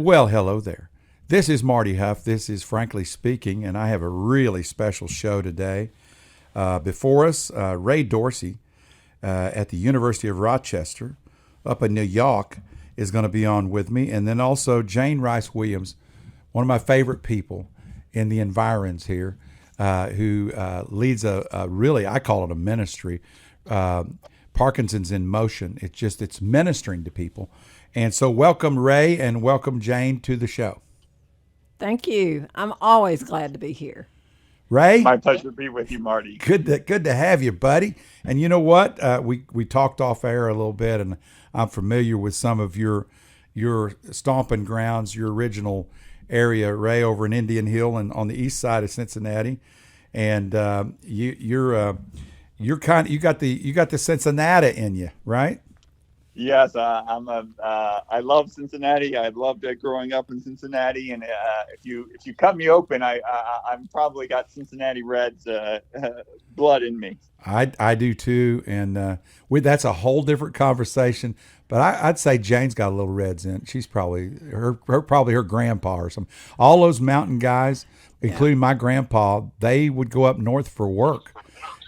Well, hello there. This is Marty Huff. This is Frankly Speaking, and I have a really special show today. Before us, Ray Dorsey at the University of Rochester up in New York is going to be on with me. And then also Jane Rice Williams, one of my favorite people in the environs here, who leads a really, I call it a ministry, Parkinson's in Motion. It's ministering to people. And so welcome, Ray, and welcome, Jane, to the show. Thank you. I'm always glad to be here. Ray? My pleasure to be with you, Marty. Good to have you, buddy. And you know what? We talked off air a little bit, and I'm familiar with some of your stomping grounds, your original area, Ray, over in Indian Hill and on the east side of Cincinnati. And you got the Cincinnati in you, right? Yes, I love Cincinnati. I loved growing up in Cincinnati, and if you cut me open, I'm probably got Cincinnati Reds blood in me. I do too, and that's a whole different conversation. But I'd say Jane's got a little Reds in it. She's probably her grandpa or something. All those mountain guys, including my grandpa, they would go up north for work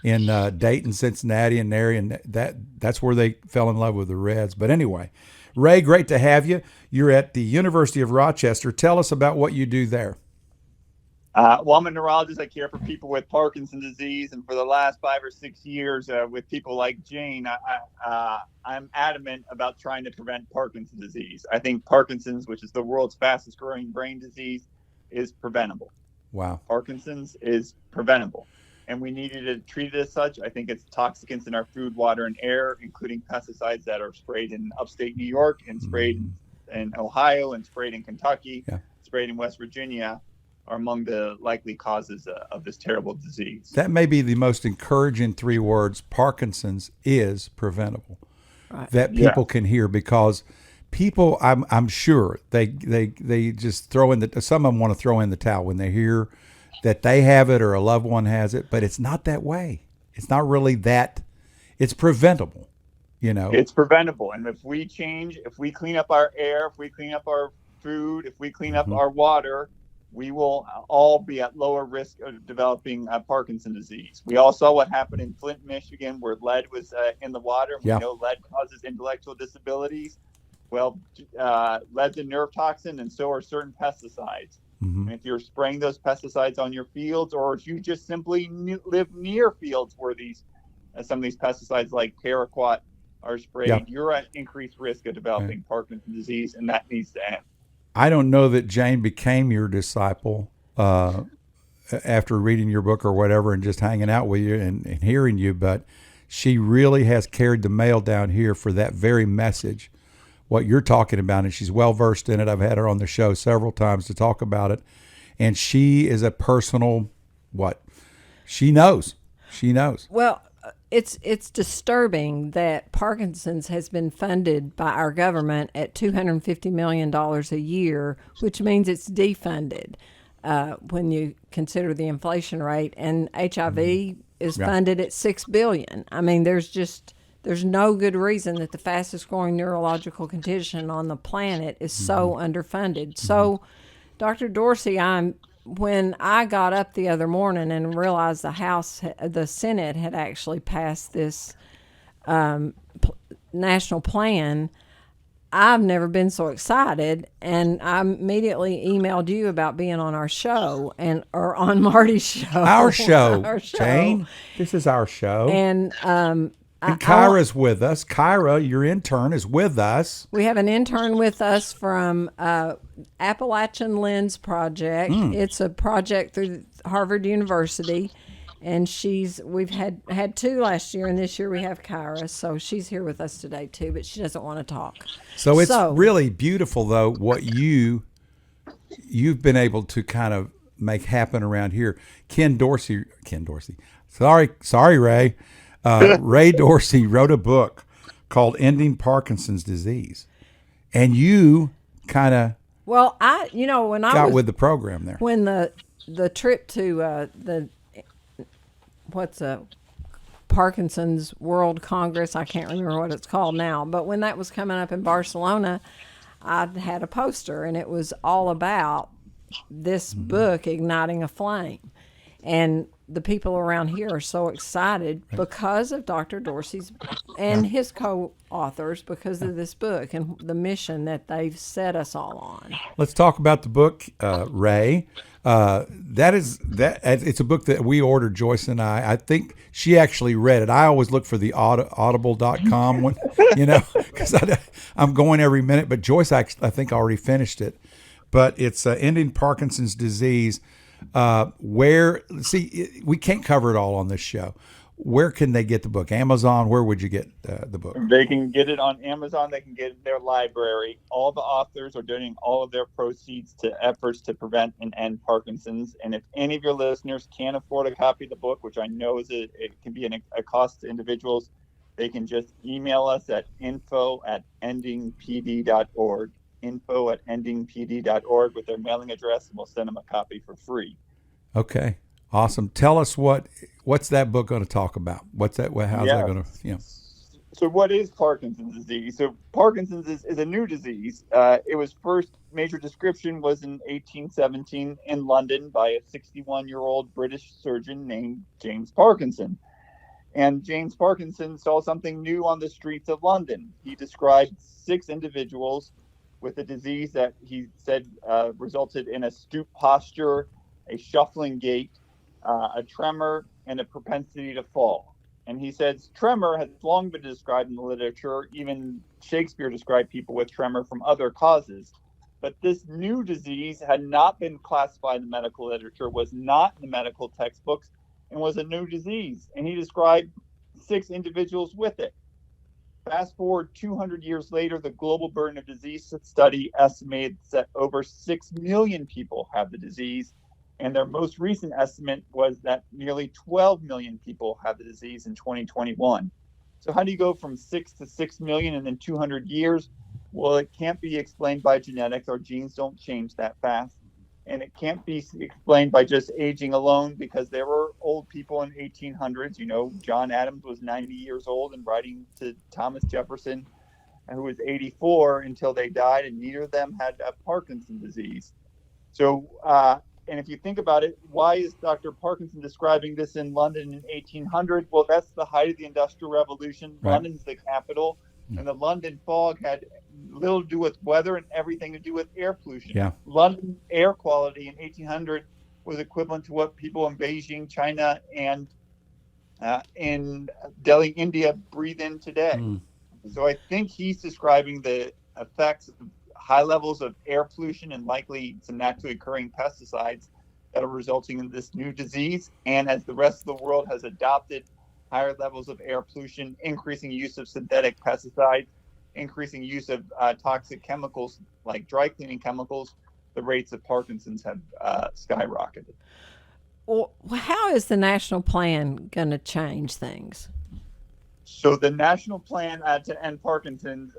in Dayton, Cincinnati, and there, and that's where they fell in love with the Reds. But anyway, Ray, great to have you. You're at the University of Rochester. Tell us about what you do there. Well, I'm a neurologist. I care for people with Parkinson's disease, and for the last 5 or 6 years, with people like Jane, I'm adamant about trying to prevent Parkinson's disease. I think Parkinson's, which is the world's fastest growing brain disease, is preventable. Wow. Parkinson's is preventable. And we needed to treat it as such. I think it's toxicants in our food, water, and air, including pesticides that are sprayed in upstate New York and sprayed in Ohio and sprayed in Kentucky, sprayed in West Virginia, are among the likely causes of this terrible disease. That may be the most encouraging 3 words. Parkinson's is preventable. Right. That people can hear, because people, I'm sure they just throw in some of them want to throw in the towel when they hear that they have it or a loved one has it, but it's not that way. It's not really that. It's preventable, you know. It's preventable. And if we clean up our air, if we clean up our food, if we clean up our water, we will all be at lower risk of developing Parkinson's disease. We all saw what happened in Flint, Michigan, where lead was in the water. We know lead causes intellectual disabilities. Well, lead's a nerve toxin, and so are certain pesticides. And if you're spraying those pesticides on your fields, or if you just simply live near fields where some of these pesticides like paraquat are sprayed, you're at increased risk of developing Parkinson's disease, and that needs to end. I don't know that Jane became your disciple after reading your book or whatever and just hanging out with you and hearing you, but she really has carried the mail down here for that very message, what you're talking about, and she's well versed in it. I've had her on the show several times to talk about it, and she is a personal she knows. Well, it's disturbing that Parkinson's has been funded by our government at $250 million a year, which means it's defunded when you consider the inflation rate, and HIV is funded at $6 billion. I mean, there's no good reason that the fastest growing neurological condition on the planet is so underfunded. So, Dr. Dorsey, when I got up the other morning and realized the Senate had actually passed this national plan, I've never been so excited, and I immediately emailed you about being on our show or on Marty's show. Our show, Jane. This is our show. And Kyra's with us. Kyra, your intern, is with us. We have an intern with us from Appalachian Lens Project. It's a project through Harvard University, and we've had 2 last year, and this year we have Kyra, so she's here with us today too, but she doesn't want to talk. So it's really beautiful, though, what you've been able to kind of make happen around here. Ken Dorsey. Sorry, Ray. Ray Dorsey wrote a book called Ending Parkinson's Disease, and you kind of when I got with the program there. When the trip to Parkinson's World Congress, I can't remember what it's called now, but when that was coming up in Barcelona, I had a poster, and it was all about this book, Igniting a Flame. And the people around here are so excited because of Dr. Dorsey's and his co-authors, because of this book and the mission that they've set us all on. Let's talk about the book, Ray. It's a book that we ordered, Joyce and I. I think she actually read it. I always look for the audible.com one, because I'm going every minute. But Joyce, I think, already finished it. But it's Ending Parkinson's Disease. We can't cover it all on this show. Where can they get the book? Amazon? Where would you get the book? They can get it on Amazon. They can get it in their library. All the authors are donating all of their proceeds to efforts to prevent and end Parkinson's. And if any of your listeners can't afford a copy of the book, which I know it can be a cost to individuals, they can just email us at info@endingpd.org. info@endingpd.org with their mailing address, and we'll send them a copy for free. Okay, awesome. Tell us what's that book going to talk about? How's that going to? So what is Parkinson's disease? So Parkinson's is a new disease. It was first major description was in 1817 in London by a 61-year-old British surgeon named James Parkinson. And James Parkinson saw something new on the streets of London. He described 6 individuals with a disease that he said resulted in a stoop posture, a shuffling gait, a tremor, and a propensity to fall. And he says tremor has long been described in the literature. Even Shakespeare described people with tremor from other causes. But this new disease had not been classified in the medical literature, was not in the medical textbooks, and was a new disease. And he described 6 individuals with it. Fast forward 200 years later, the global burden of disease study estimates that over 6 million people have the disease. And their most recent estimate was that nearly 12 million people have the disease in 2021. So how do you go from 6 to 6 million in 200 years? Well, it can't be explained by genetics. Our genes don't change that fast. And it can't be explained by just aging alone, because there were old people in 1800s. John Adams was 90 years old and writing to Thomas Jefferson, who was 84 until they died, and neither of them had Parkinson's disease. So, and if you think about it, why is Dr. Parkinson describing this in London in 1800? Well, that's the height of the Industrial Revolution. Right. London's the capital, and the London fog had little to do with weather and everything to do with air pollution. Yeah. London air quality in 1800 was equivalent to what people in Beijing, China, and in Delhi, India breathe in today. So I think he's describing the effects of high levels of air pollution and likely some naturally occurring pesticides that are resulting in this new disease. And as the rest of the world has adopted higher levels of air pollution, increasing use of synthetic pesticides, increasing use of toxic chemicals like dry cleaning chemicals, the rates of Parkinson's have skyrocketed. Well, how is the national plan going to change things? So the national plan to end Parkinson's,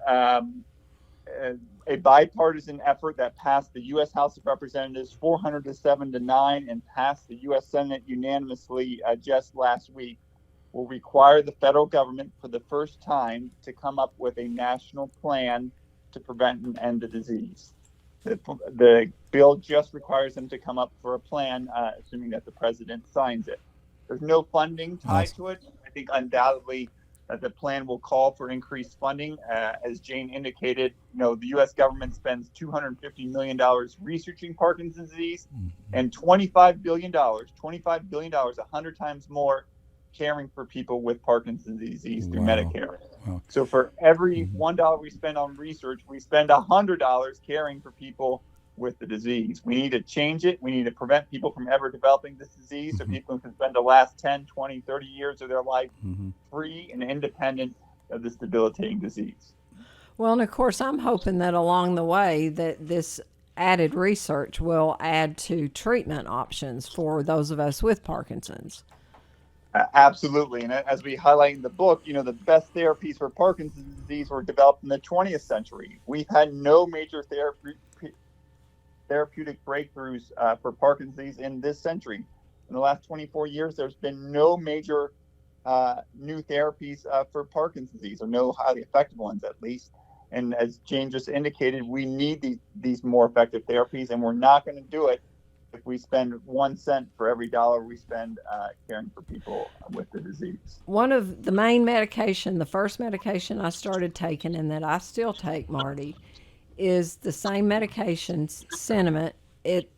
a bipartisan effort that passed the U.S. House of Representatives 400 to 7 to 9 and passed the U.S. Senate unanimously just last week, will require the federal government for the first time to come up with a national plan to prevent and end the disease. The bill just requires them to come up for a plan, assuming that the president signs it. There's no funding tied to it. I think undoubtedly that the plan will call for increased funding. As Jane indicated, the U.S. government spends $250 million researching Parkinson's disease and $25 billion, 100 times more caring for people with Parkinson's disease through Medicare. Wow. So for every $1 we spend on research, we spend $100 caring for people with the disease. We need to change it. We need to prevent people from ever developing this disease so people can spend the last 10, 20, 30 years of their life free and independent of this debilitating disease. Well, and of course, I'm hoping that along the way that this added research will add to treatment options for those of us with Parkinson's. Absolutely. And as we highlight in the book, the best therapies for Parkinson's disease were developed in the 20th century. We've had no major therapeutic breakthroughs for Parkinson's disease in this century. In the last 24 years, there's been no major new therapies for Parkinson's disease, or no highly effective ones at least. And as Jane just indicated, we need these more effective therapies, and we're not going to do it if we spend 1 cent for every dollar we spend caring for people with the disease. One of the main medication, the first medication I started taking and that I still take, Marty, is the same medication, Cinnamon. It,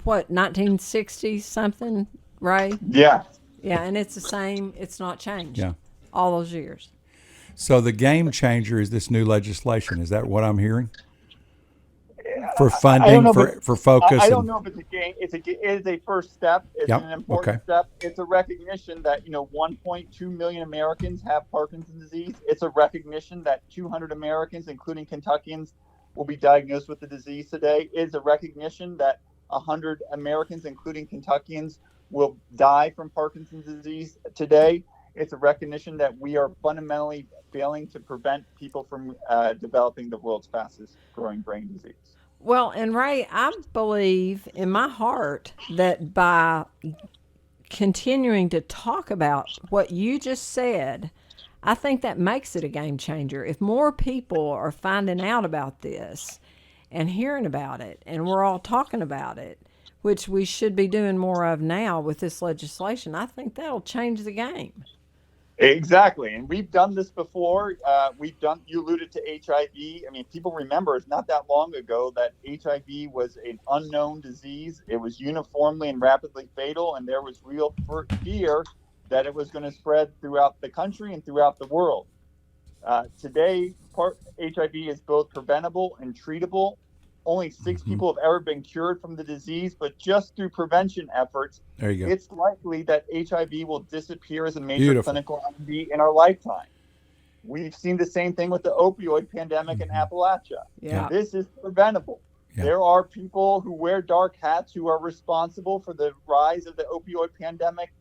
1960 something, Ray? Yeah. Yeah, and it's the same. It's not changed. Yeah. All those years. So the game changer is this new legislation. Is that what I'm hearing? For funding, for focus. I don't know if it's a game. It is a first step. It's Yep. an important step. It's a recognition that 1.2 million Americans have Parkinson's disease. It's a recognition that 200 Americans, including Kentuckians, will be diagnosed with the disease today. It's a recognition that 100 Americans, including Kentuckians, will die from Parkinson's disease today. It's a recognition that we are fundamentally failing to prevent people from developing the world's fastest growing brain disease. Well, and Ray, I believe in my heart that by continuing to talk about what you just said, I think that makes it a game changer. If more people are finding out about this and hearing about it, and we're all talking about it, which we should be doing more of now with this legislation, I think that'll change the game. Exactly. And we've done this before. You alluded to HIV. I mean, people remember it's not that long ago that HIV was an unknown disease. It was uniformly and rapidly fatal, and there was real fear that it was going to spread throughout the country and throughout the world. Today, HIV is both preventable and treatable. Only 6 people have ever been cured from the disease, but just through prevention efforts, there you go. It's likely that HIV will disappear as a major clinical entity in our lifetime. We've seen the same thing with the opioid pandemic in Appalachia. Yeah. This is preventable. Yeah. There are people who wear dark hats who are responsible for the rise of the opioid pandemic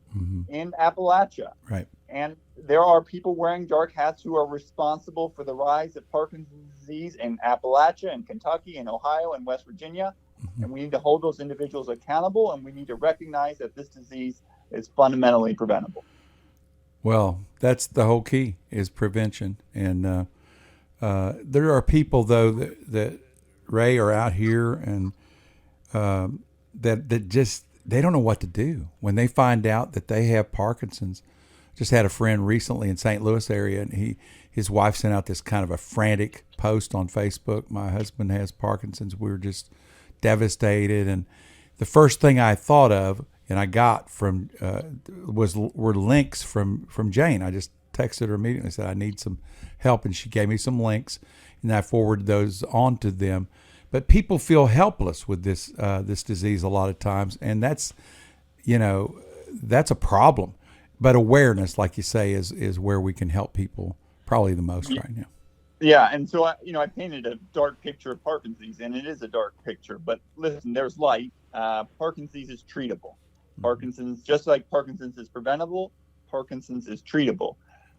in Appalachia. Right. And there are people wearing dark hats who are responsible for the rise of Parkinson's disease in Appalachia and Kentucky and Ohio and West Virginia. And we need to hold those individuals accountable, and we need to recognize that this disease is fundamentally preventable. Well, that's the whole key, is prevention. And there are people, though, that Ray, are out here and that just, they don't know what to do when they find out that they have Parkinson's. Just had a friend recently in St. Louis area, and his wife sent out this kind of a frantic post on Facebook. My husband has Parkinson's. We're just devastated. And the first thing I thought of, and I got from, were links from Jane. I just texted her immediately and said, I need some help. And she gave me some links, and I forwarded those on to them. But people feel helpless with this disease a lot of times, and that's a problem. But awareness, like you say, is where we can help people probably the most right now. Yeah, and so I painted a dark picture of Parkinson's, and it is a dark picture. But listen, there's light. Parkinson's is treatable. Parkinson's, just like Parkinson's is preventable, Parkinson's is treatable.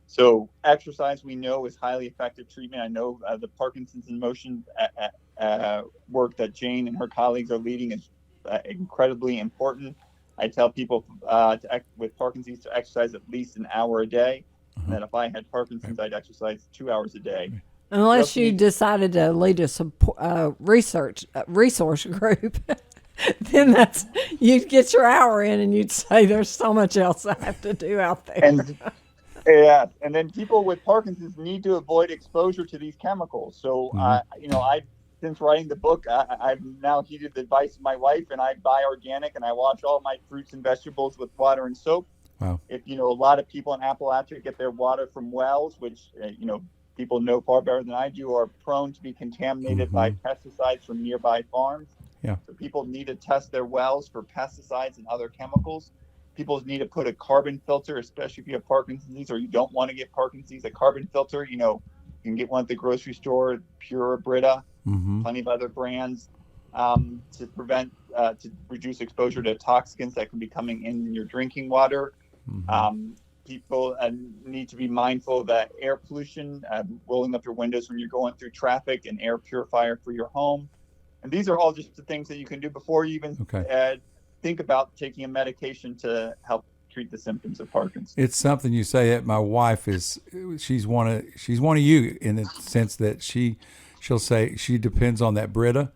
So exercise, we know, is highly effective treatment. I know the Parkinson's in Motion work that Jane and her colleagues are leading is incredibly important. I tell people with Parkinson's to exercise at least an hour a day. And that if I had Parkinson's, I'd exercise 2 hours a day. Unless you decided to lead a resource group, then you'd get your hour in and you'd say, there's so much else I have to do out there. And then people with Parkinson's need to avoid exposure to these chemicals. So, since writing the book, I've now heeded the advice of my wife, and I buy organic, and I wash all my fruits and vegetables with water and soap. Wow. If a lot of people in Appalachia get their water from wells, which people know far better than I do, are prone to be contaminated by pesticides from nearby farms. Yeah. So people need to test their wells for pesticides and other chemicals. People need to put a carbon filter, especially if you have Parkinson's disease or you don't want to get Parkinson's disease. A carbon filter, you can get one at the grocery store, Pure, Brita, plenty of other brands, to reduce exposure to toxins that can be coming in your drinking water. People need to be mindful that air pollution, rolling up your windows when you're going through traffic, an air purifier for your home. And these are all just the things that you can do before you even think about taking a medication to help treat the symptoms of Parkinson's. It's something you say that my wife is. She's one of you in the sense that she'll say she depends on that Brita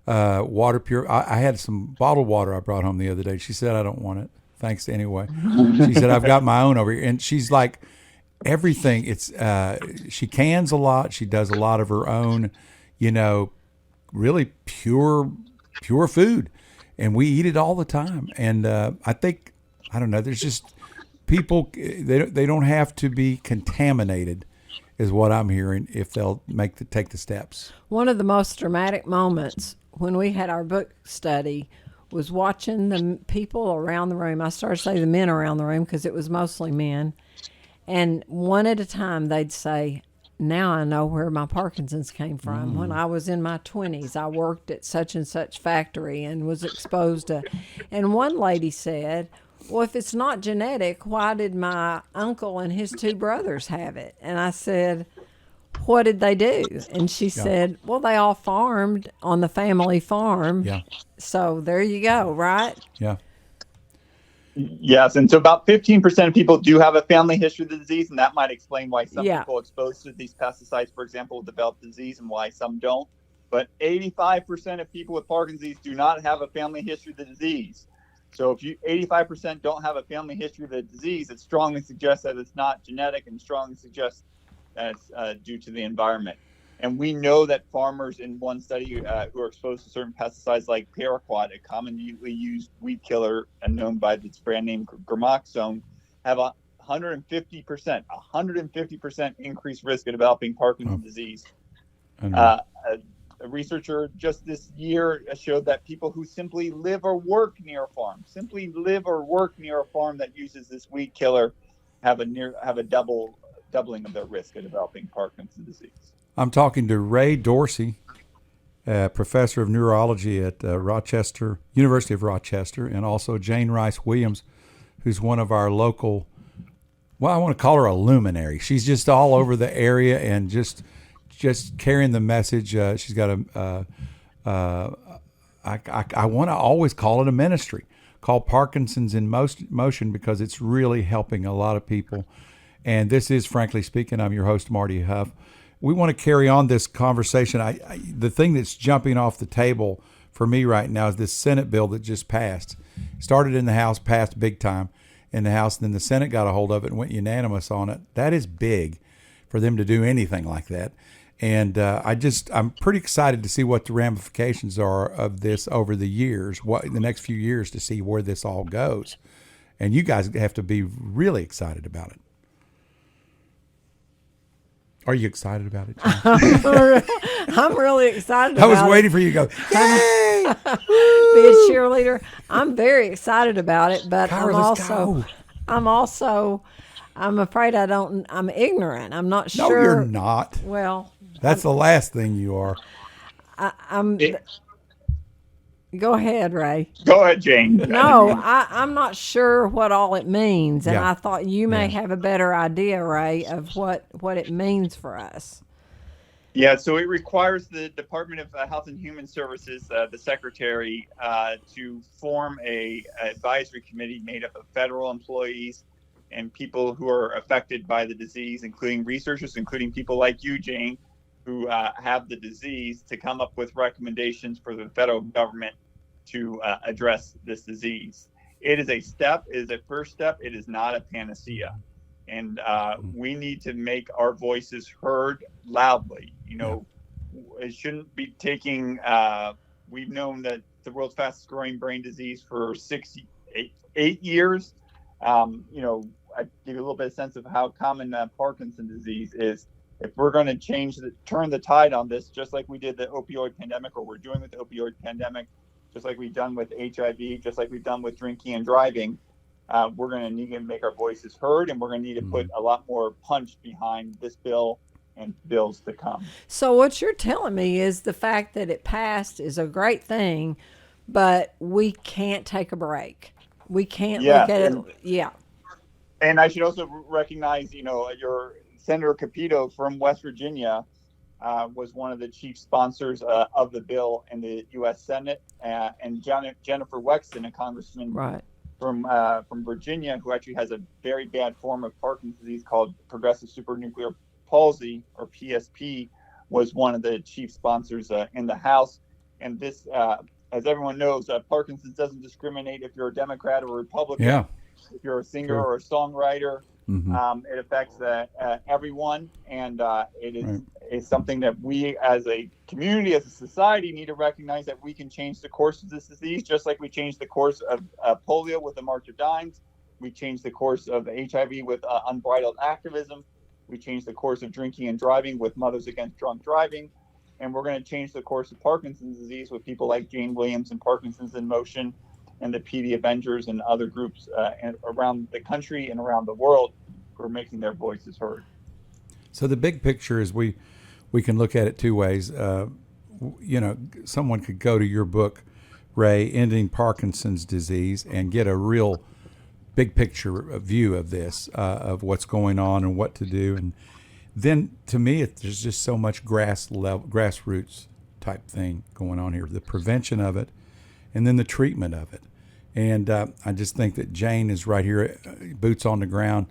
water pure. I had some bottled water I brought home the other day. She said I don't want it. Thanks anyway. She said I've got my own over here, and she's like everything. It's she cans a lot. She does a lot of her own, really pure food, and we eat it all the time. And I think, I don't know, there's just people, they don't have to be contaminated is what I'm hearing if they'll take the steps. One of the most dramatic moments when we had our book study was watching the people around the room. I started to say the men around the room because it was mostly men. And one at a time they'd say, now I know where my Parkinson's came from. When I was in my 20s, I worked at such and such factory and was exposed to. And one lady said, well, if it's not genetic, why did my uncle and his two brothers have it? And I said, what did they do? And she said, well, they all farmed on the family farm. Yeah. So there you go, right? Yeah. Yes, and so about 15% of people do have a family history of the disease, and that might explain why some people exposed to these pesticides, for example, develop disease and why some don't. But 85% of people with Parkinson's disease do not have a family history of the disease. So if 85% don't have a family history of the disease, it strongly suggests that it's not genetic and strongly suggests that it's due to the environment. And we know that farmers in one study who are exposed to certain pesticides like paraquat, a commonly used weed killer and known by its brand name gramoxone, have a 150% increased risk of developing Parkinson's disease. A researcher just this year showed that people who simply live or work near a farm, that uses this weed killer, have a doubling of their risk of developing Parkinson's disease. I'm talking to Ray Dorsey, professor of neurology at University of Rochester, and also Jane Rice Williams, who's one of our local, well, I want to call her a luminary. She's just all over the area and just carrying the message. She's got I want to always call it a ministry, called Parkinson's in Motion, because it's really helping a lot of people. And this is, frankly speaking, I'm your host, Marty Huff. We want to carry on this conversation. The thing that's jumping off the table for me right now is this Senate bill that just passed. Started in the House, passed big time in the House, and then the Senate got a hold of it and went unanimous on it. That is big for them to do anything like that. And I'm pretty excited to see what the ramifications are of this over the years, the next few years, to see where this all goes. And you guys have to be really excited about it. Are you excited about it, John? I'm really excited about it. I was waiting for you to go, yay! Be a cheerleader. I'm very excited about it, but Kyra, I'm afraid I'm ignorant. I'm not sure. No, you're not. Well, that's the last thing you are. Go ahead, Ray. Go ahead, Jane. No, I'm not sure what all it means, and I thought you may have a better idea, Ray, of what it means for us. Yeah, so it requires the Department of Health and Human Services, the secretary, to form a advisory committee made up of federal employees and people who are affected by the disease, including researchers, including people like you, Jane, who have the disease, to come up with recommendations for the federal government to address this disease. It is a first step. It is not a panacea. And we need to make our voices heard loudly. It shouldn't be taking, we've known that the world's fastest growing brain disease for 8 years. I give you a little bit of sense of how common Parkinson's disease is. If we're going to turn the tide on this, just like we did the opioid pandemic, or we're doing with the opioid pandemic, just like we've done with HIV, just like we've done with drinking and driving, we're going to need to make our voices heard, and we're going to need to put a lot more punch behind this bill and bills to come. So what you're telling me is the fact that it passed is a great thing, but we can't take a break. We can't look at it. Yeah. And I should also recognize, your Senator Capito from West Virginia was one of the chief sponsors of the bill in the U.S. Senate, and Jennifer Wexton, a congressman from Virginia, who actually has a very bad form of Parkinson's disease called progressive supranuclear palsy, or PSP, was one of the chief sponsors in the House. And this, as everyone knows, Parkinson's doesn't discriminate if you're a Democrat or Republican, Yeah. if you're a singer or a songwriter. Mm-hmm. It affects everyone, and it is Right. is something that we as a community, as a society, need to recognize that we can change the course of this disease, just like we changed the course of polio with the March of Dimes. We changed the course of HIV with unbridled activism. We changed the course of drinking and driving with Mothers Against Drunk Driving. And we're going to change the course of Parkinson's disease with people like Jane Williams and Parkinson's in Motion and the PD Avengers and other groups around the country and around the world who are making their voices heard. So the big picture is we can look at it two ways. Someone could go to your book, Ray, Ending Parkinson's Disease, and get a real big picture view of this, of what's going on and what to do. And then to me, there's just so much grassroots type thing going on here, the prevention of it and then the treatment of it. And I just think that Jane is right here, boots on the ground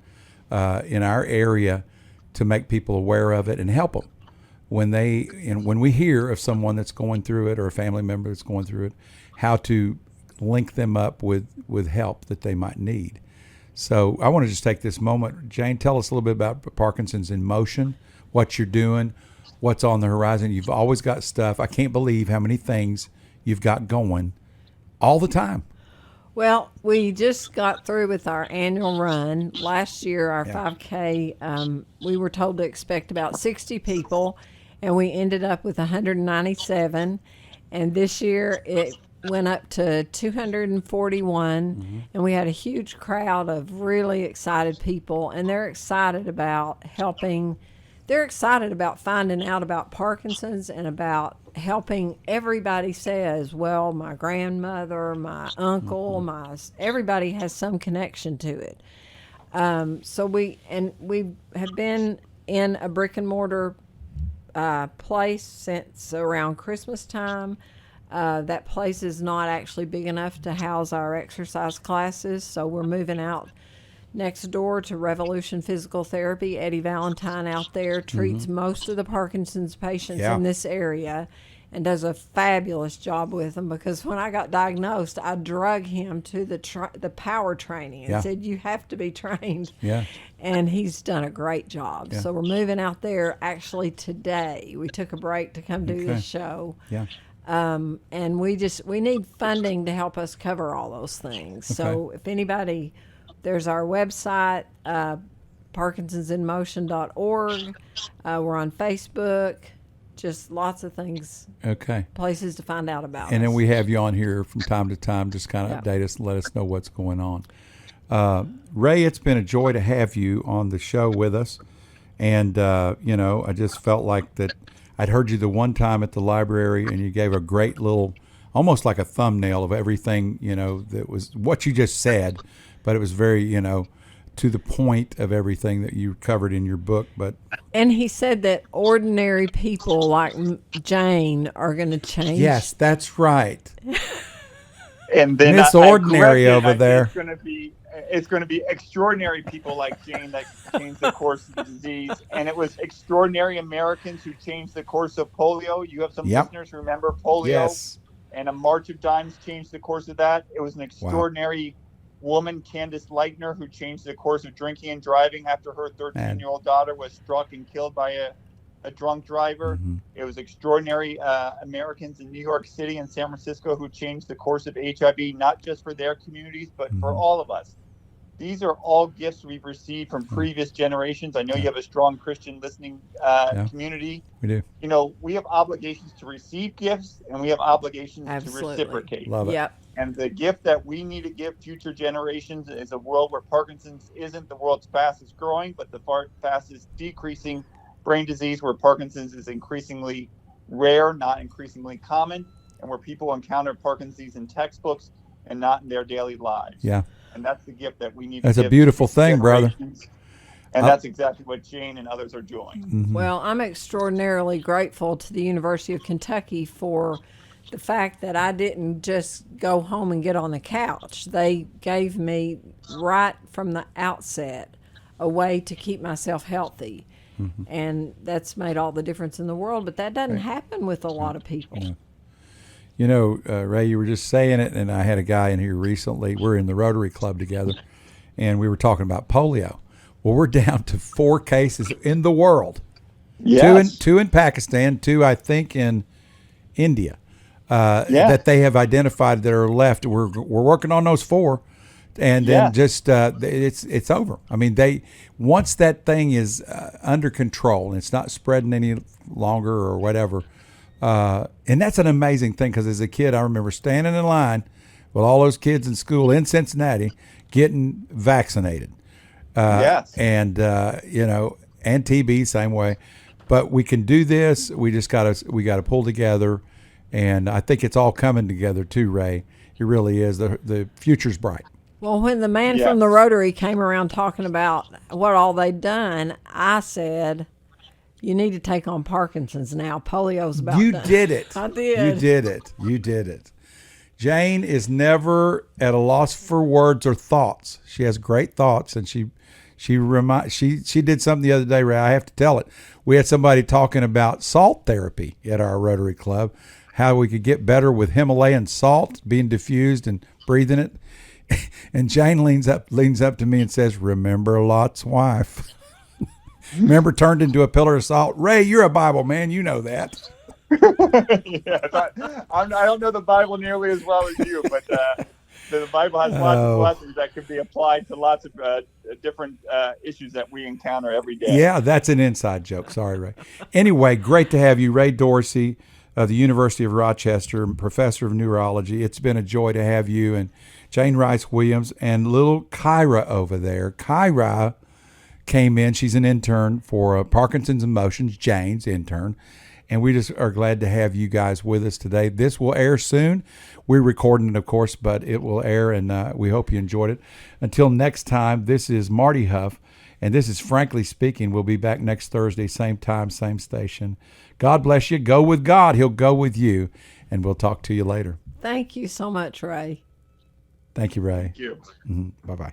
in our area to make people aware of it and help them when we hear of someone that's going through it or a family member that's going through it, how to link them up with help that they might need. So I want to just take this moment. Jane, tell us a little bit about Parkinson's in Motion, what you're doing, what's on the horizon. You've always got stuff. I can't believe how many things you've got going all the time. Well, we just got through with our annual run. Last year, our 5K, we were told to expect about 60 people, and we ended up with 197. And this year, it went up to 241, and we had a huge crowd of really excited people, and they're excited about helping. They're excited about finding out about Parkinson's and about helping. Everybody says, well, my grandmother, my uncle, everybody has some connection to it. So we have been in a brick and mortar place since around Christmas time. That place is not actually big enough to house our exercise classes, so we're moving out next door to Revolution Physical Therapy. Eddie Valentine out there treats most of the Parkinson's patients in this area and does a fabulous job with them, because when I got diagnosed, I drug him to the power training and said, you have to be trained. Yeah. And he's done a great job. Yeah. So we're moving out there actually today. We took a break to come do this show. Yeah. And we need funding to help us cover all those things. Okay. So if anybody, there's our website, parkinsonsinmotion.org. We're on Facebook. Just lots of things. Okay. Places to find out about. And then we have you on here from time to time, just kind of update us and let us know what's going on. Ray, it's been a joy to have you on the show with us. And, I just felt like that I'd heard you the one time at the library, and you gave a great little, almost like a thumbnail of everything, that was what you just said, but it was very, to the point of everything that you covered in your book. And he said that ordinary people like Jane are going to change. Yes, that's right. And then Miss Ordinary over there. It's going to be extraordinary people like Jane that changed the course of the disease. And it was extraordinary Americans who changed the course of polio. You have some listeners who remember polio. Yes. And a March of Dimes changed the course of that. It was an extraordinary woman, Candace Leitner, who changed the course of drinking and driving after her 13-year-old daughter was struck and killed by a drunk driver. Mm-hmm. It was extraordinary Americans in New York City and San Francisco who changed the course of HIV, not just for their communities, but for all of us. These are all gifts we've received from previous generations. I know you have a strong Christian listening community. We do. We have obligations to receive gifts, and we have obligations to reciprocate. Love it. Yep. And the gift that we need to give future generations is a world where Parkinson's isn't the world's fastest growing, but the fastest decreasing brain disease, where Parkinson's is increasingly rare, not increasingly common, and where people encounter Parkinson's in textbooks and not in their daily lives. Yeah. And that's the gift that we need to give. That's a beautiful thing, brother. And that's exactly what Jane and others are doing. Mm-hmm. Well, I'm extraordinarily grateful to the University of Kentucky for the fact that I didn't just go home and get on the couch. They gave me right from the outset a way to keep myself healthy. And that's made all the difference in the world, but that doesn't happen with a lot of people. Yeah. You know, Ray, you were just saying it, and I had a guy in here recently. We're in the Rotary Club together, and we were talking about polio. Well, we're down to 4 cases in the world. Yes. Two in Pakistan, 2, I think, in India, that they have identified that are left. We're working on those 4. And then just it's over. I mean, once that thing is under control and it's not spreading any longer or whatever, and that's an amazing thing, because as a kid I remember standing in line with all those kids in school in Cincinnati getting vaccinated. And you know, and TB same way. But we can do this. We just gotta pull together, and I think it's all coming together too, Ray. It really is. The future's bright. Well, when the man from the Rotary came around talking about what all they'd done, I said, you need to take on Parkinson's now. Polio's about You done. did it. I did. You did it. Jane is never at a loss for words or thoughts. She has great thoughts, and she did something the other day, Ray. I have to tell it. We had somebody talking about salt therapy at our Rotary Club, how we could get better with Himalayan salt being diffused and breathing it. And Jane leans up to me and says, "Remember Lot's wife." Remember, turned into a pillar of salt. Ray, you're a Bible man. You know that. Yes, I don't know the Bible nearly as well as you, but the Bible has lots of lessons that can be applied to lots of different issues that we encounter every day. Yeah, that's an inside joke. Sorry, Ray. Anyway, great to have you, Ray Dorsey of the University of Rochester, professor of neurology. It's been a joy to have you, and Jane Rice Williams, and little Kyra over there. Kyra came in. She's an intern for Parkinson's and Motions, Jane's intern. And we just are glad to have you guys with us today. This will air soon. We're recording it, of course, but it will air, and we hope you enjoyed it. Until next time, this is Marty Huff, and this is Frankly Speaking. We'll be back next Thursday, same time, same station. God bless you. Go with God. He'll go with you, and we'll talk to you later. Thank you so much, Ray. Thank you, Ray. Thank you. Bye-bye.